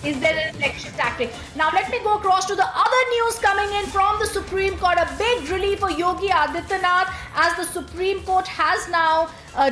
Is there an election tactic? Now let me go across to the other news coming in from the Supreme Court. A big relief for Yogi Adityanath as the Supreme Court has now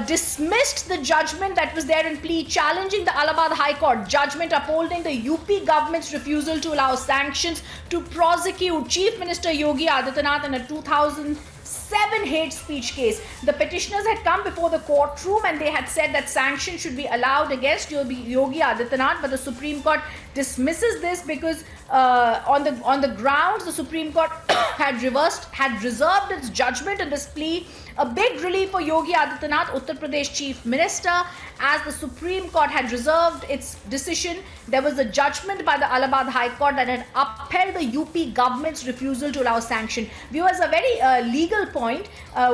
dismissed the judgment that was there in plea challenging the Allahabad High Court judgment upholding the UP government's refusal to allow sanctions to prosecute Chief Minister Yogi Adityanath in a 2007 hate speech case. The petitioners had come before the courtroom and they had said that sanctions should be allowed against Yogi Adityanath, but the Supreme Court dismisses this because on the grounds the Supreme Court had reserved its judgment in this plea. A big relief for Yogi Adityanath, Uttar Pradesh Chief Minister, as the Supreme Court had reserved its decision. There was a judgment by the Allahabad High Court that had upheld the UP government's refusal to allow sanction. Viewers, a very legal point,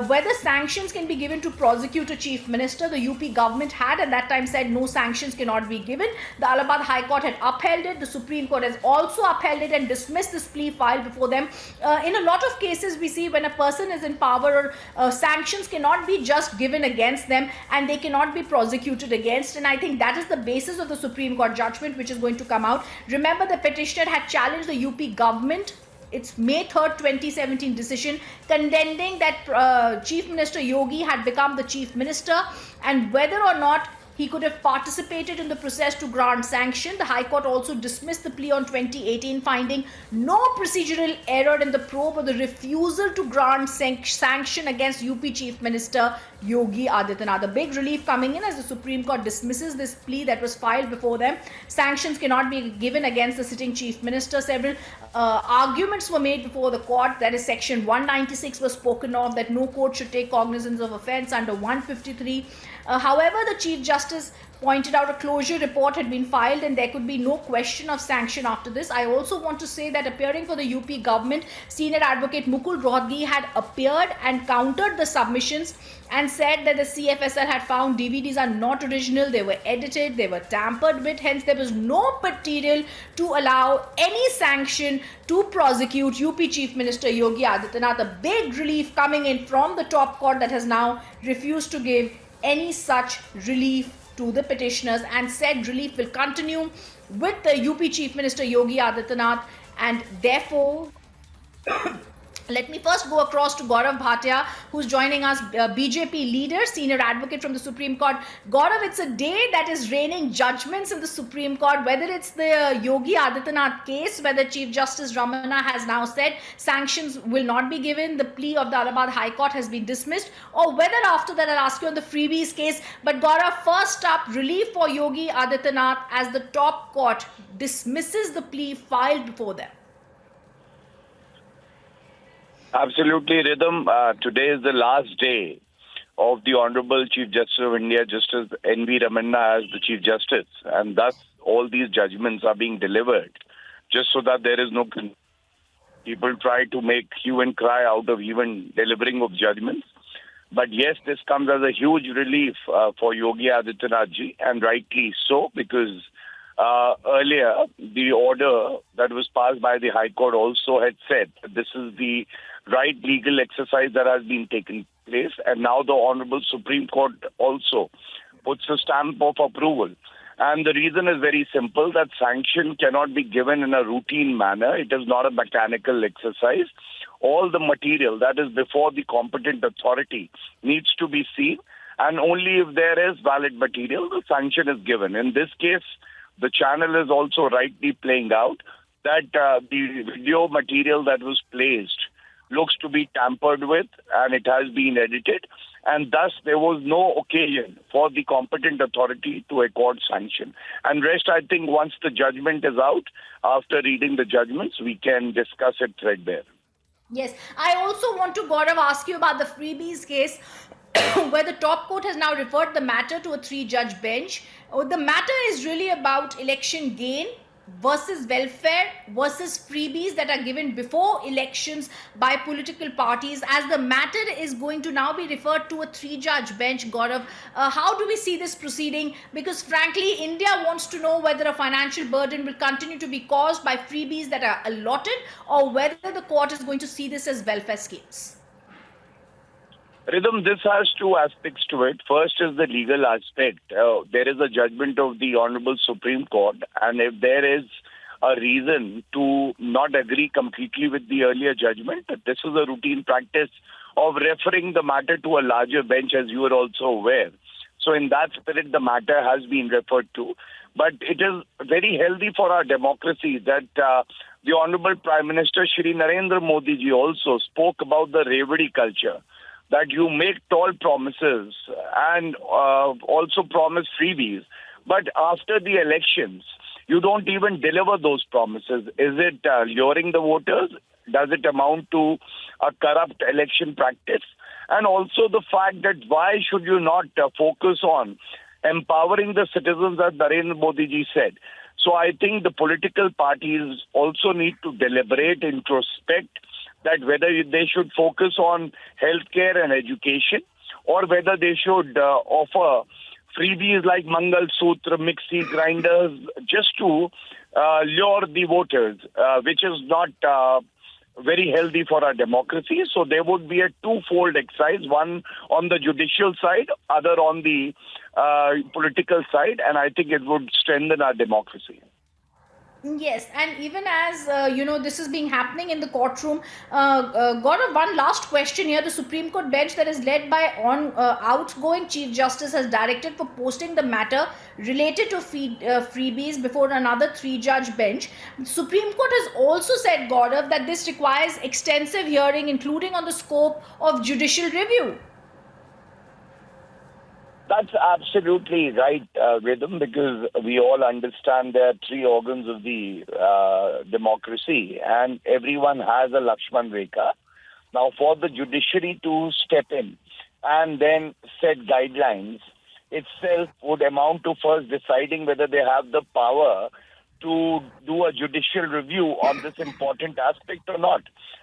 whether sanctions can be given to prosecute a Chief Minister. The UP government had at that time said no sanctions cannot be given. The Allahabad High Court had upheld it. The Supreme Court has also upheld it and dismissed this plea filed before them. In a lot of cases, we see when a person is in power, sanctions cannot be just given against them and they cannot be prosecuted against, and I think that is the basis of the Supreme Court judgment which is going to come out. Remember, the petitioner had challenged the UP government, its May 3rd 2017 decision, condemning that Chief Minister Yogi had become the Chief Minister and whether or not he could have participated in the process to grant sanction. The High Court also dismissed the plea on 2018, finding no procedural error in the probe or the refusal to grant sanction against UP Chief Minister Yogi Adityanath. The big relief coming in as the Supreme Court dismisses this plea that was filed before them. Sanctions cannot be given against the sitting Chief Minister. Several arguments were made before the court. That is, Section 196 was spoken of, that no court should take cognizance of offence under 153. However, the Chief Justice pointed out a closure report had been filed and there could be no question of sanction after this. I also want to say that appearing for the UP government, senior advocate Mukul Rohatgi had appeared and countered the submissions and said that the CFSL had found DVDs are not original, they were edited, they were tampered with, hence there was no material to allow any sanction to prosecute UP Chief Minister Yogi Adityanath. A big relief coming in from the top court that has now refused to give any such relief to the petitioners, and said relief will continue with the UP Chief Minister Yogi Adityanath, and therefore let me first go across to Gaurav Bhatia, who's joining us, BJP leader, senior advocate from the Supreme Court. Gaurav, it's a day that is raining judgments in the Supreme Court, whether it's the Yogi Adityanath case, whether Chief Justice Ramana has now said sanctions will not be given, the plea of the Allahabad High Court has been dismissed, or whether after that I'll ask you on the freebies case. But Gaurav, first up, relief for Yogi Adityanath as the top court dismisses the plea filed before them. Absolutely, Rhythm. Today is the last day of the Honorable Chief Justice of India, Justice N.V. Ramana as the Chief Justice. And thus, all these judgments are being delivered just so that there is no... People try to make hue and cry out of even delivering of judgments. But yes, this comes as a huge relief for Yogi Adityanath ji, and rightly so, because earlier, the order that was passed by the High Court also had said that this is the right legal exercise that has been taken place, and now the Honorable Supreme Court also puts a stamp of approval. And the reason is very simple, that sanction cannot be given in a routine manner. It is not a mechanical exercise. All the material that is before the competent authority needs to be seen, and only if there is valid material, the sanction is given. In this case, the channel is also rightly playing out that the video material that was placed looks to be tampered with and it has been edited, and thus there was no occasion for the competent authority to accord sanction. And rest, I think, once the judgment is out, after reading the judgments, we can discuss it threadbare. Yes, I also want to, Gaurav, ask you about the freebies case where the top court has now referred the matter to a 3-judge bench. The matter is really about election gain versus welfare versus freebies that are given before elections by political parties, as the matter is going to now be referred to a 3-judge bench. Gaurav, how do we see this proceeding? Because frankly, India wants to know whether a financial burden will continue to be caused by freebies that are allotted, or whether the court is going to see this as welfare schemes. Rhythm, this has two aspects to it. First is the legal aspect. There is a judgment of the Honorable Supreme Court, and if there is a reason to not agree completely with the earlier judgment, this is a routine practice of referring the matter to a larger bench, as you are also aware. So in that spirit, the matter has been referred to. But it is very healthy for our democracy that the Honorable Prime Minister Shri Narendra Modi ji also spoke about the Revadi culture, that you make tall promises and also promise freebies. But after the elections, you don't even deliver those promises. Is it luring the voters? Does it amount to a corrupt election practice? And also the fact that why should you not focus on empowering the citizens, as Narendra Modi ji said. So I think the political parties also need to deliberate, introspect, that whether they should focus on healthcare and education, or whether they should offer freebies like Mangal Sutra, mixie grinders, just to lure the voters, which is not very healthy for our democracy. So there would be a twofold exercise, one on the judicial side, other on the political side, and I think it would strengthen our democracy. Yes, and even as this is being happening in the courtroom. Gaurav, one last question here. The Supreme Court bench that is led by outgoing Chief Justice has directed for posting the matter related to freebies before another three-judge bench. Supreme Court has also said, Gaurav, that this requires extensive hearing, including on the scope of judicial review. That's absolutely right, Rhythm, because we all understand there are three organs of the democracy, and everyone has a Lakshman Rekha. Now, for the judiciary to step in and then set guidelines itself would amount to first deciding whether they have the power to do a judicial review on this important aspect or not.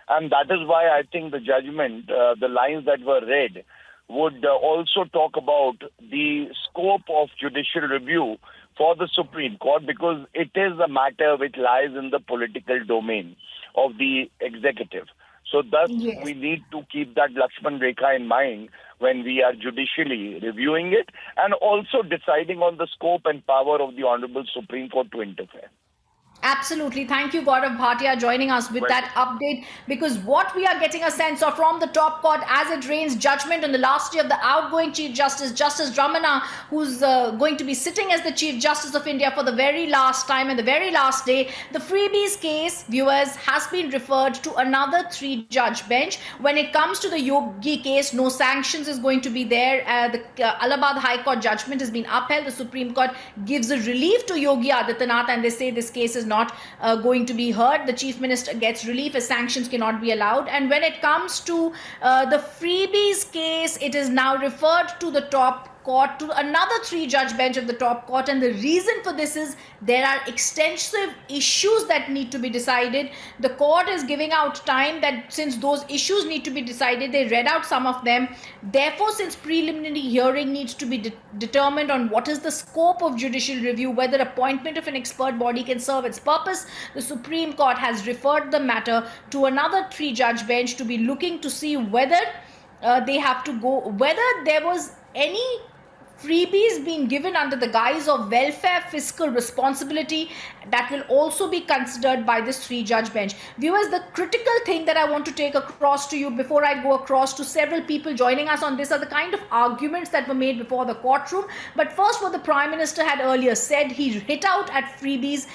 And that is why I think the judgment, the lines that were read, would also talk about the scope of judicial review for the Supreme Court, because it is a matter which lies in the political domain of the executive. So thus, Yes. we need to keep that Lakshman Rekha in mind when we are judicially reviewing it, and also deciding on the scope and power of the Honorable Supreme Court to interfere. Absolutely. Thank you, Gaurav Bhatia, joining us with Welcome. that update. Because what we are getting a sense of from the top court as it rains judgment on the last day of the outgoing Chief Justice, Justice Ramana, who's going to be sitting as the Chief Justice of India for the very last time and the very last day, the freebies case, viewers, has been referred to another three-judge bench. When it comes to the Yogi case, no sanctions is going to be there. The Allahabad High Court judgment has been upheld. The Supreme Court gives a relief to Yogi Adityanath, and they say this case is not going to be heard. The Chief Minister gets relief as sanctions cannot be allowed. And when it comes to the freebies case, it is now referred to the top court, to another three-judge bench of the top court. And the reason for this is there are extensive issues that need to be decided. The court is giving out time that since those issues need to be decided, they read out some of them. Therefore, since preliminary hearing needs to be determined on what is the scope of judicial review, whether appointment of an expert body can serve its purpose, the Supreme Court has referred the matter to another three-judge bench to be looking to see whether they have to go, whether there was any freebies being given under the guise of welfare fiscal responsibility that will also be considered by this three-judge bench. Viewers, the critical thing that I want to take across to you before I go across to several people joining us on this are the kind of arguments that were made before the courtroom. But first, what the Prime Minister had earlier said, he hit out at freebies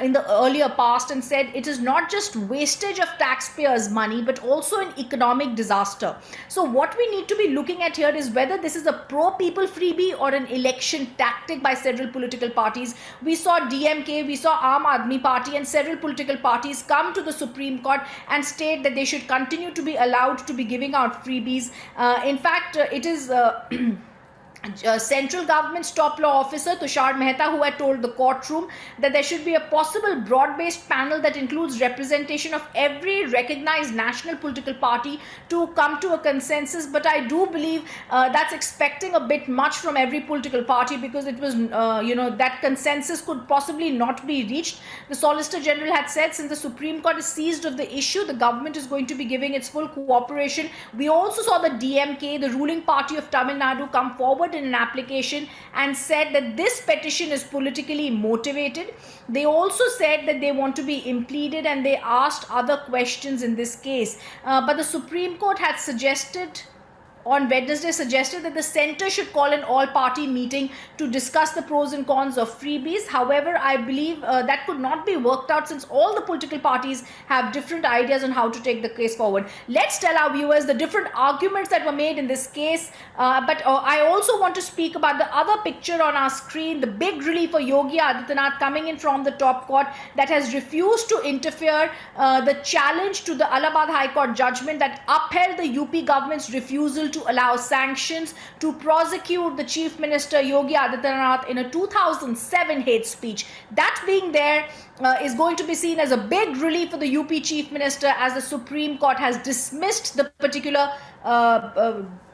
in the earlier past and said it is not just wastage of taxpayers' money but also an economic disaster. So what we need to be looking at here is whether this is a pro-people freebie or an election tactic by several political parties. We saw DMK, we saw Aam Aadmi Party and several political parties come to the Supreme Court and state that they should continue to be allowed to be giving out freebies. In fact, it is central government's top law officer Tushar Mehta, who had told the courtroom that there should be a possible broad-based panel that includes representation of every recognized national political party to come to a consensus. But I do believe that's expecting a bit much from every political party, because it was, that consensus could possibly not be reached. The Solicitor General had said since the Supreme Court is seized of the issue, the government is going to be giving its full cooperation. We also saw the DMK, the ruling party of Tamil Nadu, come forward in an application and said that this petition is politically motivated. They also said that they want to be impleaded, and they asked other questions in this case. But the Supreme Court had suggested that the centre should call an all-party meeting to discuss the pros and cons of freebies. However, I believe that could not be worked out, since all the political parties have different ideas on how to take the case forward. Let's tell our viewers the different arguments that were made in this case. But I also want to speak about the other picture on our screen, the big relief for Yogi Adityanath coming in from the top court that has refused to interfere the challenge to the Allahabad High Court judgment that upheld the UP government's refusal to allow sanctions to prosecute the Chief Minister Yogi Adityanath in a 2007 hate speech. That being there is going to be seen as a big relief for the UP Chief Minister, as the Supreme Court has dismissed the particular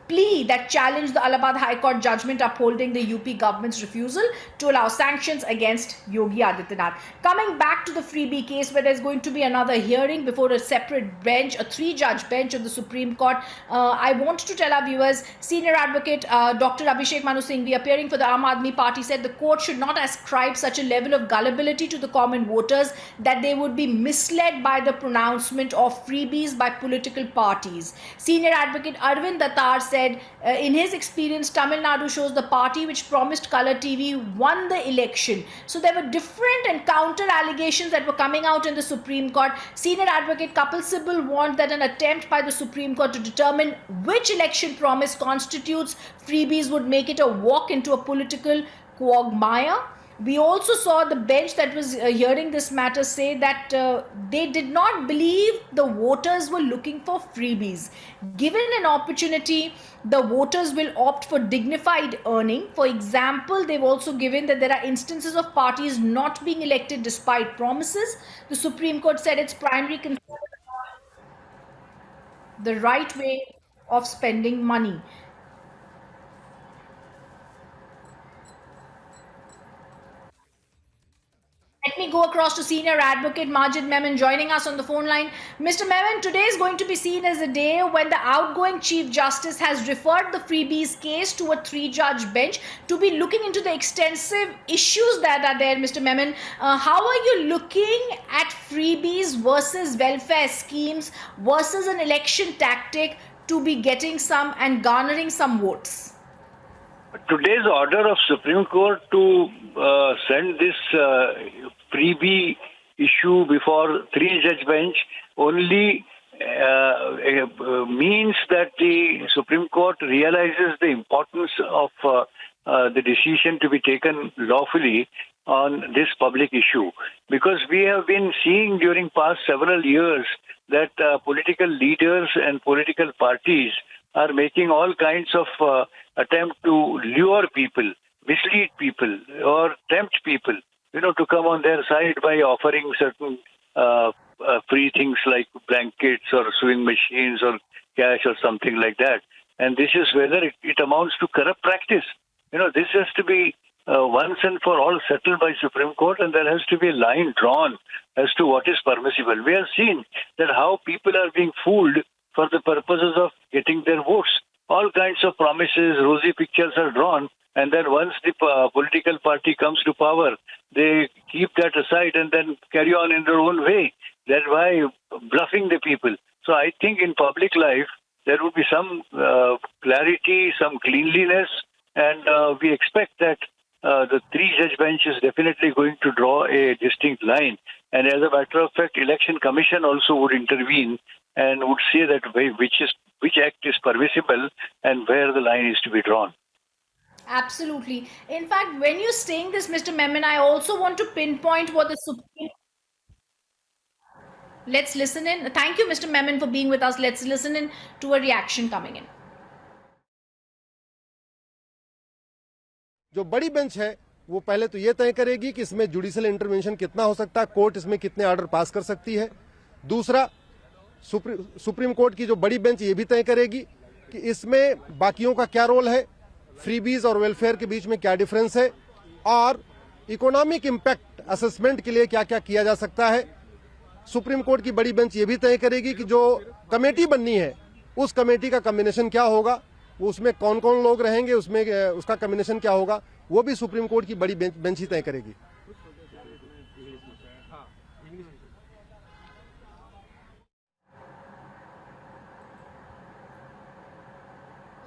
plea that challenged the Allahabad High Court judgment upholding the UP government's refusal to allow sanctions against Yogi Adityanath. Coming back to the freebie case, where there's going to be another hearing before a separate bench, a 3-judge bench of the Supreme Court, I want to tell our viewers, Senior Advocate Dr. Abhishek Manu Singhvi, appearing for the Aam Aadmi Party, said the court should not ascribe such a level of gullibility to the common voters that they would be misled by the pronouncement of freebies by political parties. Senior Advocate Arvind Dattar said, in his experience, Tamil Nadu shows the party which promised color TV won the election. So there were different and counter allegations that were coming out in the Supreme Court. Senior Advocate Kapil Sibal warned that an attempt by the Supreme Court to determine which election promise constitutes freebies would make it a walk into a political quagmire. We also saw the bench that was hearing this matter say that they did not believe the voters were looking for freebies. Given an opportunity, the voters will opt for dignified earning. For example, they've also given that there are instances of parties not being elected despite promises. The Supreme Court said its primary concern is the right way of spending money. Let me go across to Senior Advocate Majid Memon joining us on the phone line. Mr. Memon, today is going to be seen as a day when the outgoing Chief Justice has referred the freebies case to a 3-judge bench to be looking into the extensive issues that are there, Mr. Memon. How are you looking at freebies versus welfare schemes versus an election tactic to be getting some and garnering some votes? Today's order of Supreme Court to send this freebie issue before 3-judge bench only means that the Supreme Court realizes the importance of the decision to be taken lawfully on this public issue. Because we have been seeing during past several years that political leaders and political parties are making all kinds of attempt to lure people, mislead people, or tempt people, to come on their side by offering certain free things like blankets or sewing machines or cash or something like that. And this is whether it amounts to corrupt practice. This has to be once and for all settled by Supreme Court, and there has to be a line drawn as to what is permissible. We have seen that how people are being fooled for the purposes of getting their votes. All kinds of promises, rosy pictures are drawn, and then once the political party comes to power, they keep that aside and then carry on in their own way, thereby bluffing the people. So I think in public life, there would be some clarity, some cleanliness, and we expect that the 3-judge bench is definitely going to draw a distinct line. And as a matter of fact, Election Commission also would intervene and would say that which act is permissible and where the line is to be drawn. Absolutely. In fact, when you're saying this, Mr. Memon, I also want to pinpoint what the Supreme. Let's listen in. Thank you, Mr. Memon, for being with us. Let's listen in to a reaction coming in. जो बड़ी bench है वो पहले तो ये तय करेगी कि इसमें जुडिशियल इंटरवेंशन कितना हो सकता है, कोर्ट इसमें कितने ऑर्डर पास कर सकती है। दूसरा, सुप्रीम कोर्ट की जो बड़ी बेंच ये भी तय करेगी कि इसमें बाकियों का क्या रोल है, फ्रीबीज और वेलफेयर के बीच में क्या डिफरेंस है, और इकोनॉमिक इंपैक्ट असेसमेंट के लिए क्या क्या किया जा सकता है। सुप्रीम कोर्ट की बड़ी बेंच ये भी तय करेगी कि जो कमेटी बननी है उस कमेटी का कॉम्बिनेशन क्या होगा, वो उसमें कौन कौन लोग रहेंगे, उसमें उसका कॉम्बिनेशन क्या होगा, वो भी सुप्रीम कोर्ट की बड़ी बेंच ही तय करेगी।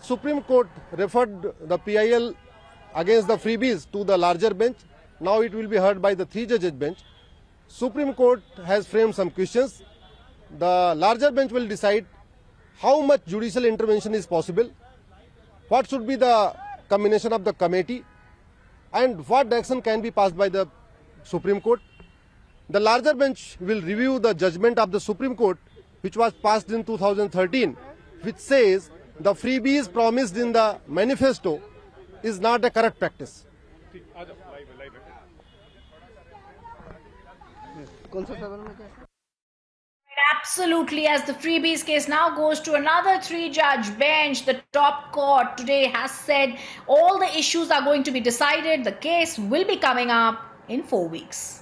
Supreme Court referred the PIL against the freebies to the larger bench. Now it will be heard by the 3-judge bench. Supreme Court has framed some questions. The larger bench will decide how much judicial intervention is possible, what should be the combination of the committee, and what action can be passed by the Supreme Court. The larger bench will review the judgment of the Supreme Court, which was passed in 2013, which says the freebies promised in the manifesto is not a correct practice. Absolutely, as the freebies case now goes to another 3-judge bench, the top court today has said all the issues are going to be decided. The case will be coming up in 4 weeks.